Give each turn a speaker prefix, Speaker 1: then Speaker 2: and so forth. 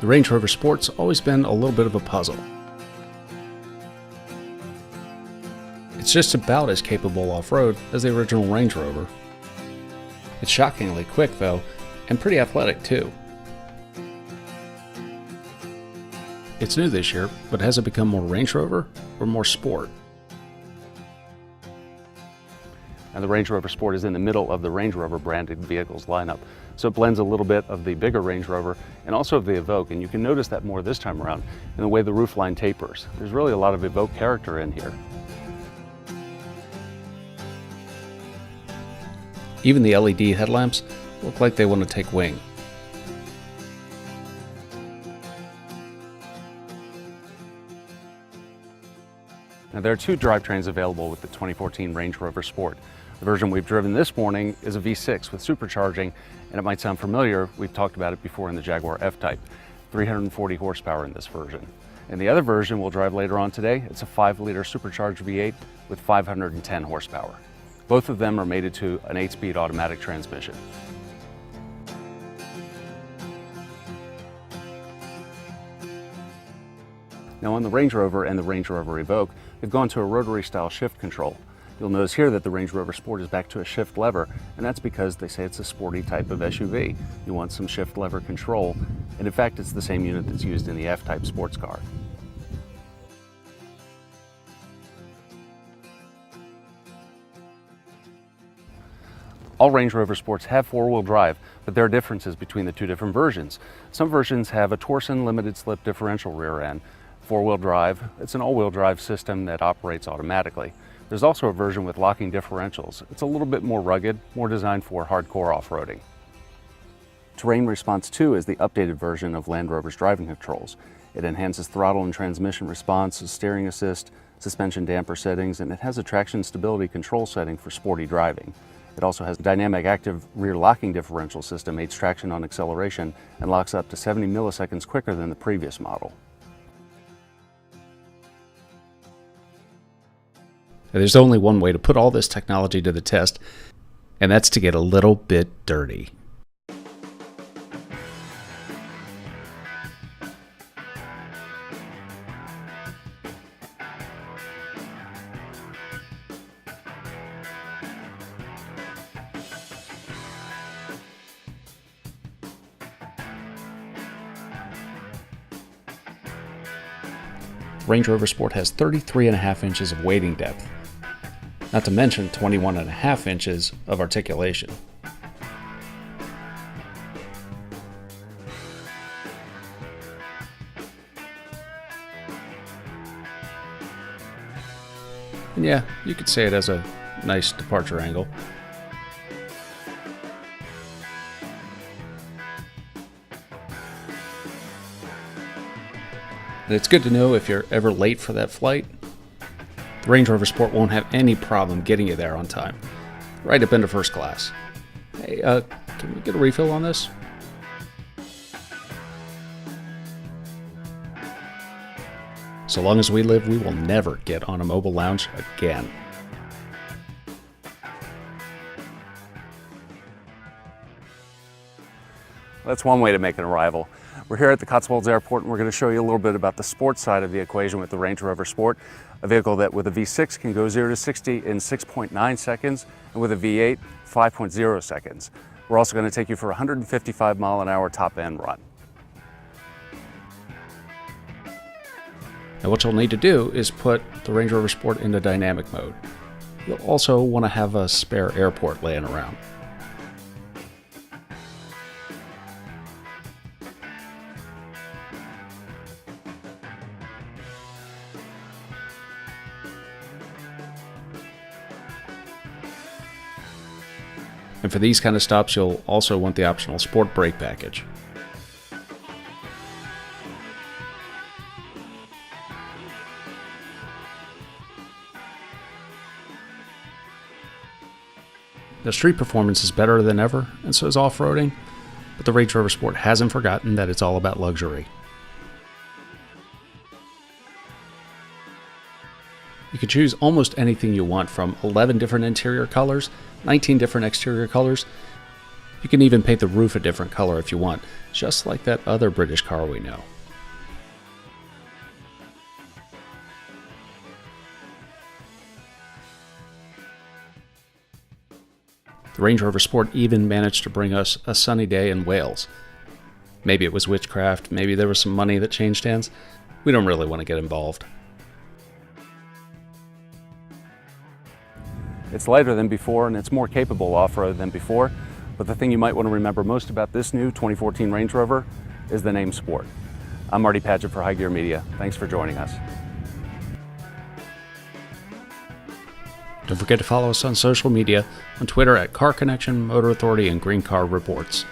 Speaker 1: The Range Rover Sport's always been a little bit of a puzzle. It's just about as capable off-road as the original Range Rover. It's shockingly quick though, and pretty athletic too. It's new this year, but has it become more Range Rover or more sport?
Speaker 2: And the Range Rover Sport is in the middle of the Range Rover branded vehicles lineup. So it blends a little bit of the bigger Range Rover and also of the Evoque, and you can notice that more this time around in the way the roofline tapers. There's really a lot of Evoque character in here.
Speaker 1: Even the LED headlamps look like they want to take wing.
Speaker 2: Now, there are two drivetrains available with the 2014 Range Rover Sport. The version we've driven this morning is a V6 with supercharging, and it might sound familiar, we've talked about it before in the Jaguar F-Type. 340 horsepower in this version. And the other version we'll drive later on today, it's a 5-liter supercharged V8 with 510 horsepower. Both of them are mated to an 8-speed automatic transmission. Now on the Range Rover and the Range Rover Evoque, they've gone to a rotary style shift control. You'll notice here that the Range Rover Sport is back to a shift lever, and that's because they say it's a sporty type of SUV. You want some shift lever control, and in fact it's the same unit that's used in the F-Type sports car. All Range Rover Sports have 4-wheel drive, but there are differences between the two different versions. Some versions have a Torsen limited slip differential rear end. 4-wheel drive, it's an all-wheel drive system that operates automatically. There's also a version with locking differentials. It's a little bit more rugged, more designed for hardcore off-roading. Terrain Response 2 is the updated version of Land Rover's driving controls. It enhances throttle and transmission response, steering assist, suspension damper settings, and it has a traction stability control setting for sporty driving. It also has a dynamic active rear locking differential system, aids traction on acceleration, and locks up to 70 milliseconds quicker than the previous model.
Speaker 1: There's only one way to put all this technology to the test, and that's to get a little bit dirty. Range Rover Sport has 33.5 inches of wading depth, not to mention 21.5 inches of articulation. And yeah, you could say it has a nice departure angle. And it's good to know if you're ever late for that flight, the Range Rover Sport won't have any problem getting you there on time, right up into first class. Hey, can we get a refill on this? So long as we live, we will never get on a mobile lounge again.
Speaker 2: That's one way to make an arrival. We're here at the Cotswolds Airport, and we're going to show you a little bit about the sports side of the equation with the Range Rover Sport, a vehicle that with a V6 can go 0 to 60 in 6.9 seconds, and with a V8, 5.0 seconds. We're also going to take you for a 155-mile-an-hour top-end run.
Speaker 1: Now what you'll need to do is put the Range Rover Sport into dynamic mode. You'll also want to have a spare airport laying around. And for these kind of stops, you'll also want the optional Sport Brake package. The street performance is better than ever, and so is off-roading, but the Range Rover Sport hasn't forgotten that it's all about luxury. You can choose almost anything you want, from 11 different interior colors, 19 different exterior colors, You can even paint the roof a different color if you want, just like that other British car we know. The Range Rover Sport even managed to bring us a sunny day in Wales. Maybe it was witchcraft, maybe there was some money that changed hands. We don't really want to get involved.
Speaker 2: It's lighter than before and it's more capable off-road than before, but the thing you might want to remember most about this new 2014 Range Rover is the name Sport. I'm Marty Padgett for High Gear Media. Thanks for joining us.
Speaker 1: Don't forget to follow us on social media, on Twitter at Car Connection, Motor Authority, and Green Car Reports.